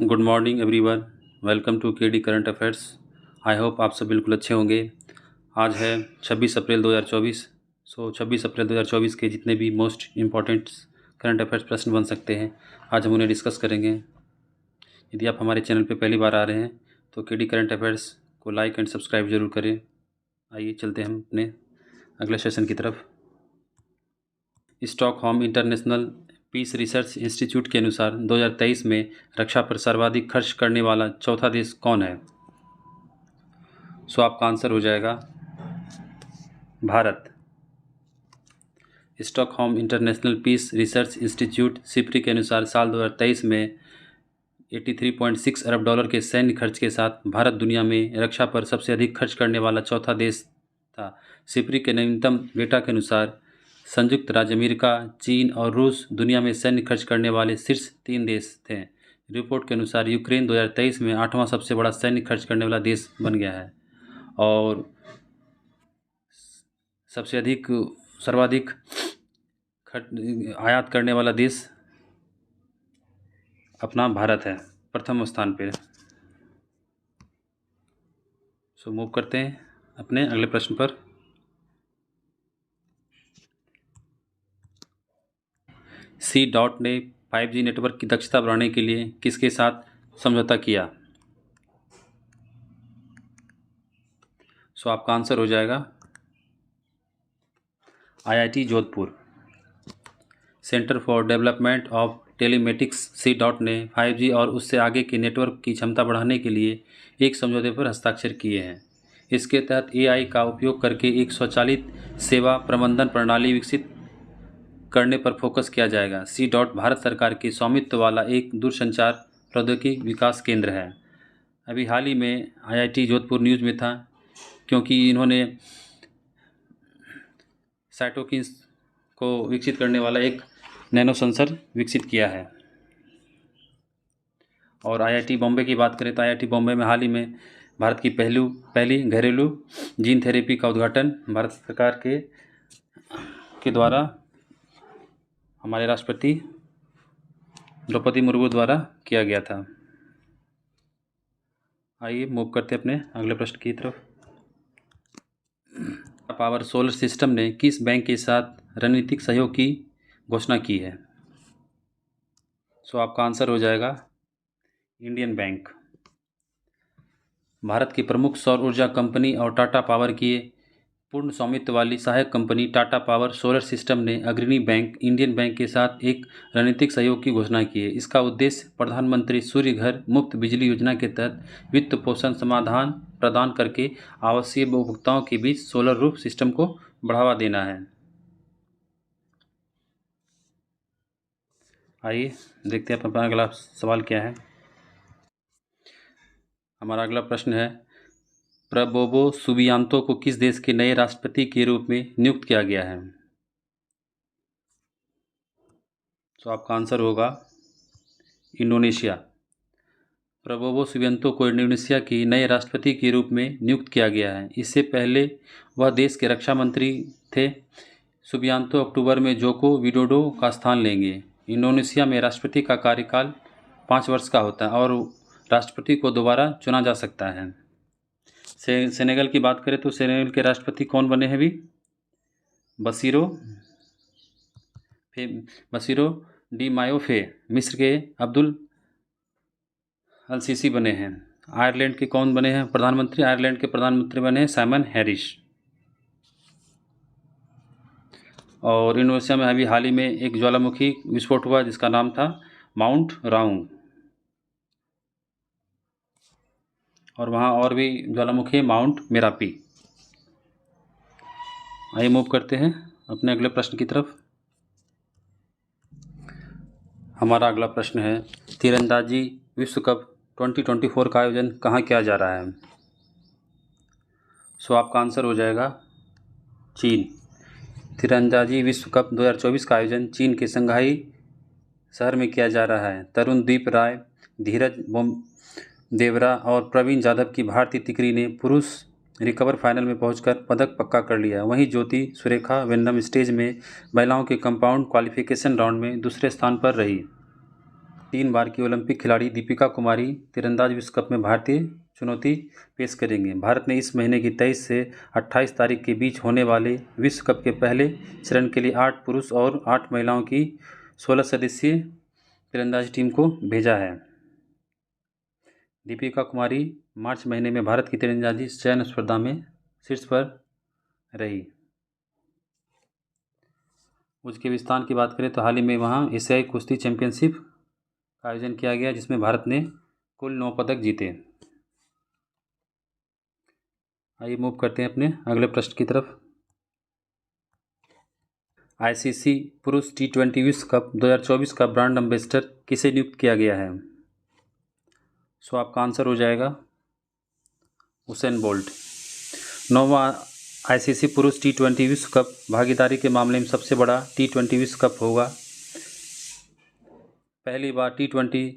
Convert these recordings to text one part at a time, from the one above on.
Good morning everyone. Welcome to KD current affairs. I hope आप सब बिल्कुल अच्छे होंगे। आज है 26 अप्रैल 2024। 26 अप्रैल 2024 के जितने भी मोस्ट इम्पॉर्टेंट करंट अफेयर्स प्रश्न बन सकते हैं, आज हम उन्हें डिस्कस करेंगे। यदि आप हमारे चैनल पर पहली बार आ रहे हैं तो केडी करंट अफेयर्स को लाइक एंड सब्सक्राइब ज़रूर करें। आइए चलते हैं हम अपने अगले सेशन की तरफ। Stockholm International Peace Research Institute के अनुसार 2023 में रक्षा पर सर्वाधिक खर्च करने वाला चौथा देश कौन है? आपका आंसर हो जाएगा Bharat. Stockholm International Peace Research Institute SIPRI के अनुसार साल 2023 में 83.6 अरब डॉलर के सैन्य खर्च के साथ भारत दुनिया में रक्षा पर सबसे अधिक खर्च करने वाला चौथा देश था। सिप्री के नवीनतम डेटा के अनुसार संयुक्त राज्य अमेरिका, चीन और रूस दुनिया में सैन्य खर्च करने वाले शीर्ष 3 देश थे। रिपोर्ट के अनुसार यूक्रेन 2023 में 8वां सबसे बड़ा सैन्य खर्च करने वाला देश बन गया है और सर्वाधिक आयात करने वाला देश अपना भारत है, प्रथम स्थान पर। मूव करते हैं अपने अगले प्रश्न पर। C-DOT ने 5G नेटवर्क की दक्षता बढ़ाने के लिए किसके साथ समझौता किया? आपका आंसर हो जाएगा IIT Jodhpur. Centre for development of telematics C-DOT ने 5G और उससे आगे के नेटवर्क की क्षमता बढ़ाने के लिए एक समझौते पर हस्ताक्षर किए हैं। इसके तहत AI का उपयोग करके एक स्वचालित सेवा प्रबंधन प्रणाली विकसित करने पर फोकस किया जाएगा। C-DOT भारत सरकार के स्वामित्व वाला एक दूरसंचार प्रौद्योगिकी विकास केंद्र है। अभी हाल ही में IIT जोधपुर न्यूज़ में था क्योंकि इन्होंने साइटोकिन्स को विकसित करने वाला एक नैनो सेंसर विकसित किया है। और IIT बॉम्बे की बात करें तो IIT बॉम्बे में हाल ही में भारत की पहली घरेलू जीन थेरेपी का उद्घाटन भारत सरकार के द्वारा हमारे राष्ट्रपति द्रौपदी मुर्मू द्वारा किया गया था। आइए मूव करते हैं अपने अगले प्रश्न की तरफ। पावर सोलर सिस्टम ने किस बैंक के साथ रणनीतिक सहयोग की घोषणा की है? आपका आंसर हो जाएगा इंडियन बैंक। भारत की प्रमुख सौर ऊर्जा कंपनी और टाटा पावर की पूर्ण स्वामित्व वाली सहायक company Tata power solar system ने अग्रणी बैंक इंडियन बैंक के साथ एक रणनीतिक सहयोग की घोषणा की है। इसका उद्देश्य प्रधानमंत्री सूर्य घर मुफ्त बिजली योजना के तहत वित्त पोषण समाधान प्रदान करके आवासीय उपभोक्ताओं के बीच सोलर रूफ सिस्टम को बढ़ावा देना है। आइए देखते हैं अपना अगला सवाल क्या है। हमारा अगला प्रश्न है, प्रबोवो सुबियांतो को किस देश के नए राष्ट्रपति के रूप में नियुक्त किया गया है? आपका आंसर होगा इंडोनेशिया। प्रबोवो सुबियांतो को इंडोनेशिया के नए राष्ट्रपति के रूप में नियुक्त किया गया है। इससे पहले वह देश के रक्षा मंत्री थे। सुबियांतो अक्टूबर में जोको विडोडो का स्थान लेंगे। इंडोनेशिया में राष्ट्रपति का कार्यकाल 5 वर्ष का होता है और राष्ट्रपति को दोबारा चुना जा सकता है। सेनेगल की बात करें तो सेनेगल के राष्ट्रपति कौन बने हैं अभी? बसीरो डी मायोफे। मिस्र के अब्दुल अल सीसी बने हैं। आयरलैंड के कौन बने हैं प्रधानमंत्री? आयरलैंड के प्रधानमंत्री बने हैं साइमन हैरिस। और इंडोनेशिया में अभी हाल ही में एक ज्वालामुखी विस्फोट हुआ जिसका नाम था माउंट राउंग, और वहाँ और भी ज्वालामुखी माउंट मेरापी। आइए मूव करते हैं अपने अगले प्रश्न की तरफ। हमारा अगला प्रश्न है, तीरंदाजी विश्व कप 2024 का आयोजन कहाँ किया जा रहा है? आपका आंसर हो जाएगा चीन। तीरंदाजी विश्व कप 2024 का आयोजन चीन के शंघाई शहर में किया जा रहा है। तरुणदीप राय, धीरज देवरा और प्रवीण जाधव की भारतीय तिकड़ी ने पुरुष रिकवर फाइनल में पहुंचकर पदक पक्का कर लिया। वहीं ज्योति सुरेखा वेंडम स्टेज में महिलाओं के कंपाउंड क्वालिफिकेशन राउंड में दूसरे स्थान पर रही। 3 बार की ओलंपिक खिलाड़ी दीपिका कुमारी तीरंदाज विश्व कप में भारतीय चुनौती पेश करेंगे। भारत ने इस महीने की 23 से 28 तारीख के बीच होने वाले विश्व कप के पहले चरण के लिए 8 पुरुष और 8 महिलाओं की 16 सदस्यीय तीरंदाजी टीम को भेजा है। दीपिका कुमारी मार्च महीने में भारत की तीरंदाजी चयन स्पर्धा में शीर्ष पर रही। उज्बेकिस्तान की बात करें तो हाल ही में वहाँ एशियाई कुश्ती चैंपियनशिप का आयोजन किया गया, जिसमें भारत ने कुल 9 पदक जीते। आइए मूव करते हैं अपने अगले प्रश्न की तरफ। आईसीसी पुरुष T20 विश्व कप 2024 का ब्रांड एम्बेसडर किसे नियुक्त किया गया है? सो आपका आंसर हो जाएगा उसेन बोल्ट। 9वां आईसीसी पुरुष T20 विश्व कप भागीदारी के मामले में सबसे बड़ा T20 विश्व कप होगा। पहली बार T20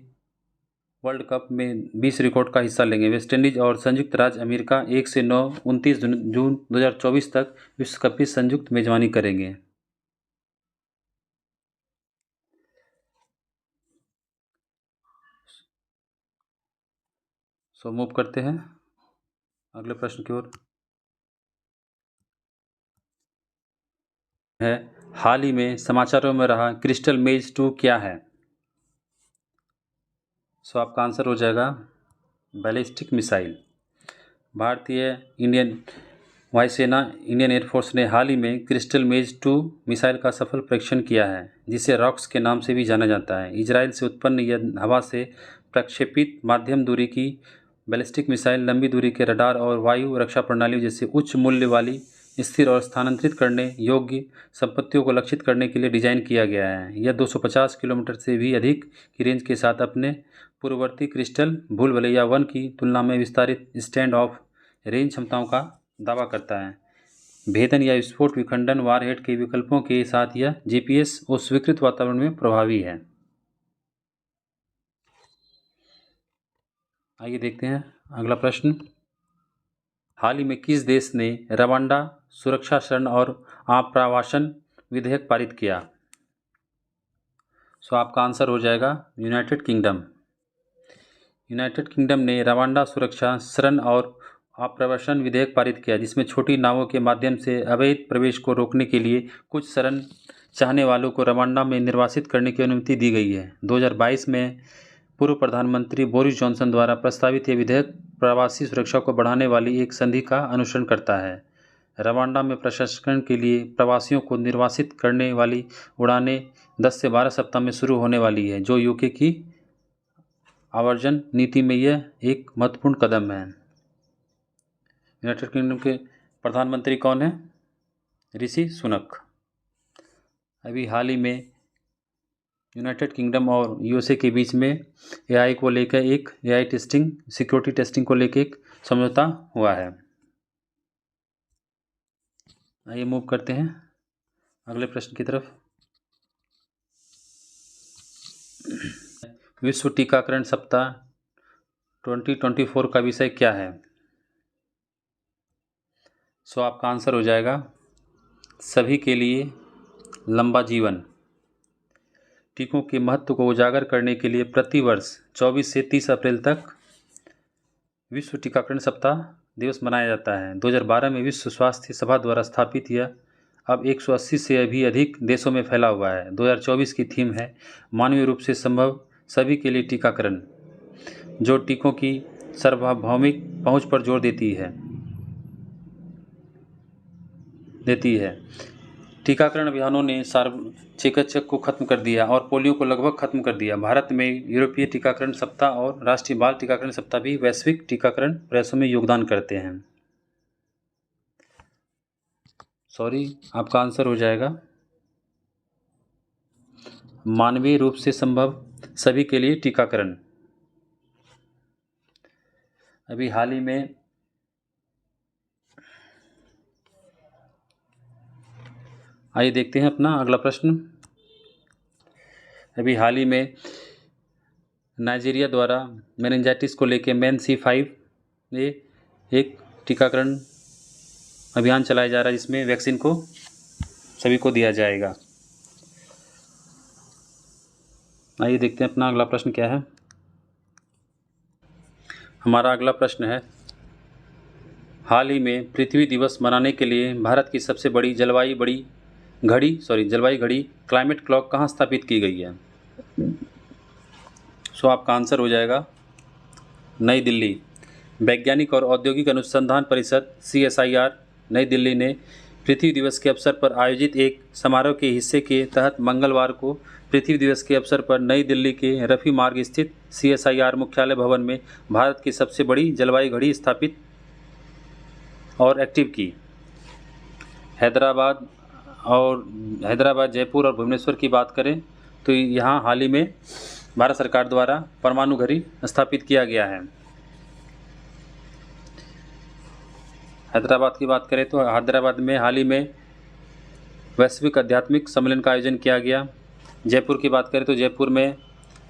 वर्ल्ड कप में 20 रिकॉर्ड का हिस्सा लेंगे। वेस्टइंडीज और संयुक्त राज्य अमेरिका 1 से 9 29 जून 2024 तक विश्व कप की संयुक्त मेजबानी करेंगे। सो मूव करते हैं अगले प्रश्न की ओर। है हाल ही में समाचारों में रहा क्रिस्टल मेज 2 क्या है? सो आपका आंसर हो जाएगा बैलिस्टिक मिसाइल। भारतीय इंडियन वायुसेना इंडियन एयरफोर्स ने हाल ही में क्रिस्टल मेज 2 मिसाइल का सफल परीक्षण किया है, जिसे रॉक्स के नाम से भी जाना जाता है। इजराइल से उत्पन्न यह हवा से प्रक्षेपित माध्यम दूरी की बैलिस्टिक मिसाइल लंबी दूरी के रडार और वायु रक्षा प्रणालियों जैसे उच्च मूल्य वाली स्थिर और स्थानांतरित करने योग्य संपत्तियों को लक्षित करने के लिए डिजाइन किया गया है। यह 250 किलोमीटर से भी अधिक की रेंज के साथ अपने पूर्ववर्ती क्रिस्टल भूलभुलैया 1 की तुलना में विस्तारित स्टैंड ऑफ रेंज क्षमताओं का दावा करता है। भेदन या विस्फोट विखंडन वारहेड के विकल्पों के साथ यह जीपीएस और स्वीकृत वातावरण में प्रभावी है। आइए देखते हैं अगला प्रश्न। हाल ही में किस देश ने रवांडा सुरक्षा शरण और आप्रवासन विधेयक पारित किया? सो आपका आंसर हो जाएगा यूनाइटेड किंगडम। यूनाइटेड किंगडम ने रवांडा सुरक्षा शरण और आप्रवासन विधेयक पारित किया, जिसमें छोटी नावों के माध्यम से अवैध प्रवेश को रोकने के लिए कुछ शरण चाहने वालों को रवांडा में निर्वासित करने की अनुमति दी गई है। 2022 में पूर्व प्रधानमंत्री बोरिस जॉनसन द्वारा प्रस्तावित यह विधेयक प्रवासी सुरक्षा को बढ़ाने वाली एक संधि का अनुसरण करता है। रवांडा में प्रशिक्षण के लिए प्रवासियों को निर्वासित करने वाली उड़ानें 10 से 12 सप्ताह में शुरू होने वाली है, जो यूके की आवर्जन नीति में यह एक महत्वपूर्ण कदम है। यूनाइटेड किंगडम के प्रधानमंत्री कौन है? ऋषि सुनक। अभी हाल ही में यूनाइटेड किंगडम और यूएसए के बीच में एआई को लेकर एक एआई टेस्टिंग सिक्योरिटी टेस्टिंग को लेकर एक समझौता हुआ है। आइए मूव करते हैं अगले प्रश्न की तरफ। विश्व टीकाकरण सप्ताह 2024 का विषय क्या है? सो आपका आंसर हो जाएगा सभी के लिए लंबा जीवन। टीकों के महत्व को उजागर करने के लिए प्रतिवर्ष 24 से 30 अप्रैल तक विश्व टीकाकरण सप्ताह दिवस मनाया जाता है। 2012 में विश्व स्वास्थ्य सभा द्वारा स्थापित यह अब 180 से भी अधिक देशों में फैला हुआ है। 2024 की थीम है मानवीय रूप से संभव सभी के लिए टीकाकरण, जो टीकों की सार्वभौमिक पहुंच पर जोर देती है। टीकाकरण अभियानों ने चेचक को खत्म कर दिया और पोलियो को लगभग खत्म कर दिया। भारत में यूरोपीय टीकाकरण सप्ताह और राष्ट्रीय बाल टीकाकरण सप्ताह भी वैश्विक टीकाकरण प्रयासों में योगदान करते हैं। आपका आंसर हो जाएगा मानवीय रूप से संभव सभी के लिए टीकाकरण। अभी हाल ही में आइए देखते हैं अपना अगला प्रश्न। अभी हाल ही में नाइजीरिया द्वारा मेनिंजाइटिस को लेकर MEN-C5 में एक टीकाकरण अभियान चलाया जा रहा है, जिसमें वैक्सीन को सभी को दिया जाएगा। आइए देखते हैं अपना अगला प्रश्न क्या है। हमारा अगला प्रश्न है, हाल ही में पृथ्वी दिवस मनाने के लिए भारत की सबसे बड़ी जलवायु घड़ी क्लाइमेट क्लॉक कहाँ स्थापित की गई है? सो आपका आंसर हो जाएगा नई दिल्ली। वैज्ञानिक और औद्योगिक अनुसंधान परिषद CSIR नई दिल्ली ने पृथ्वी दिवस के अवसर पर आयोजित एक समारोह के हिस्से के तहत मंगलवार को पृथ्वी दिवस के अवसर पर नई दिल्ली के रफ़ी मार्ग स्थित CSIR मुख्यालय भवन में भारत की सबसे बड़ी जलवायु घड़ी स्थापित और एक्टिव की। हैदराबाद, जयपुर और भुवनेश्वर की बात करें तो यहाँ हाल ही में भारत सरकार द्वारा परमाणु घड़ी स्थापित किया गया है। हैदराबाद की बात करें तो हैदराबाद में हाल ही में वैश्विक आध्यात्मिक सम्मेलन का आयोजन किया गया। जयपुर की बात करें तो जयपुर में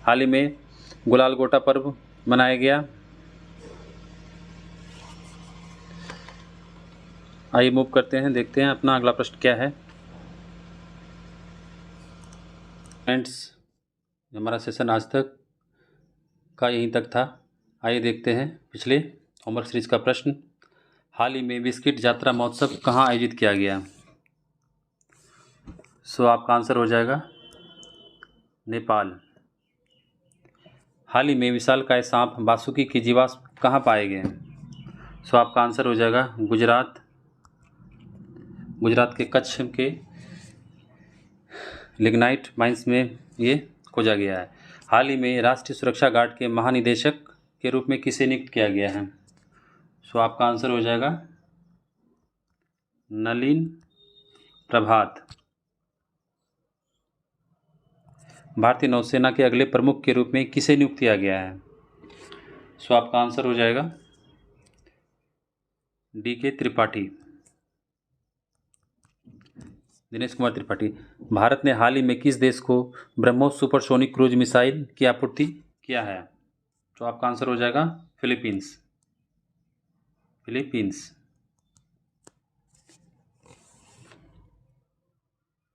हाल ही में गुलाल गोटा पर्व मनाया गया। आइए मूव करते हैं, देखते हैं अपना अगला प्रश्न क्या है। फ्रेंड्स, हमारा सेशन आज तक का यहीं तक था। आइए देखते हैं पिछले होमवर्क सीरीज का प्रश्न। हाल ही में बिस्किट यात्रा महोत्सव कहाँ आयोजित किया गया? सो आपका आंसर हो जाएगा नेपाल। हाल ही में विशालकाय सांप बासुकी के जीवाश्म कहाँ पाए गए? सो आपका आंसर हो जाएगा गुजरात के कच्छ के लिग्नाइट माइंस में ये खोजा गया है। हाल ही में राष्ट्रीय सुरक्षा गार्ड के महानिदेशक के रूप में किसे नियुक्त किया गया है? सो आपका आंसर हो जाएगा नलिन प्रभात। भारतीय नौसेना के अगले प्रमुख के रूप में किसे नियुक्त किया गया है? सो आपका आंसर हो जाएगा DK त्रिपाठी, दिनेश कुमार त्रिपाठी। भारत ने हाल ही में किस देश को ब्रह्मोस सुपरसोनिक क्रूज मिसाइल की आपूर्ति किया है? तो आपका आंसर हो जाएगा फिलीपींस।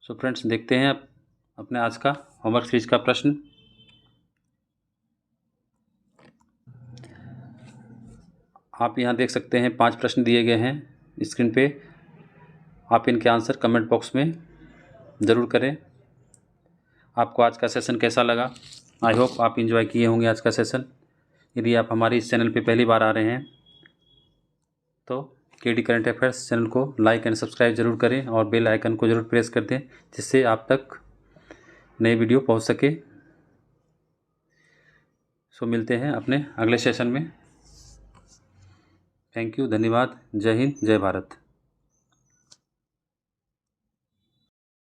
सो फ्रेंड्स, देखते हैं अब अपने आज का होमवर्क सीरीज का प्रश्न। आप यहाँ देख सकते हैं 5 प्रश्न दिए गए हैं स्क्रीन पे। आप इनके आंसर कमेंट बॉक्स में ज़रूर करें। आपको आज का सेशन कैसा लगा? आई होप आप एंजॉय किए होंगे आज का सेशन। यदि आप हमारे इस चैनल पे पहली बार आ रहे हैं तो KD करंट अफेयर्स चैनल को लाइक एंड सब्सक्राइब ज़रूर करें और बेल आइकन को ज़रूर प्रेस कर दें, जिससे आप तक नए वीडियो पहुंच सके। सो मिलते हैं अपने अगले सेशन में। थैंक यू, धन्यवाद। जय हिंद, जय भारत।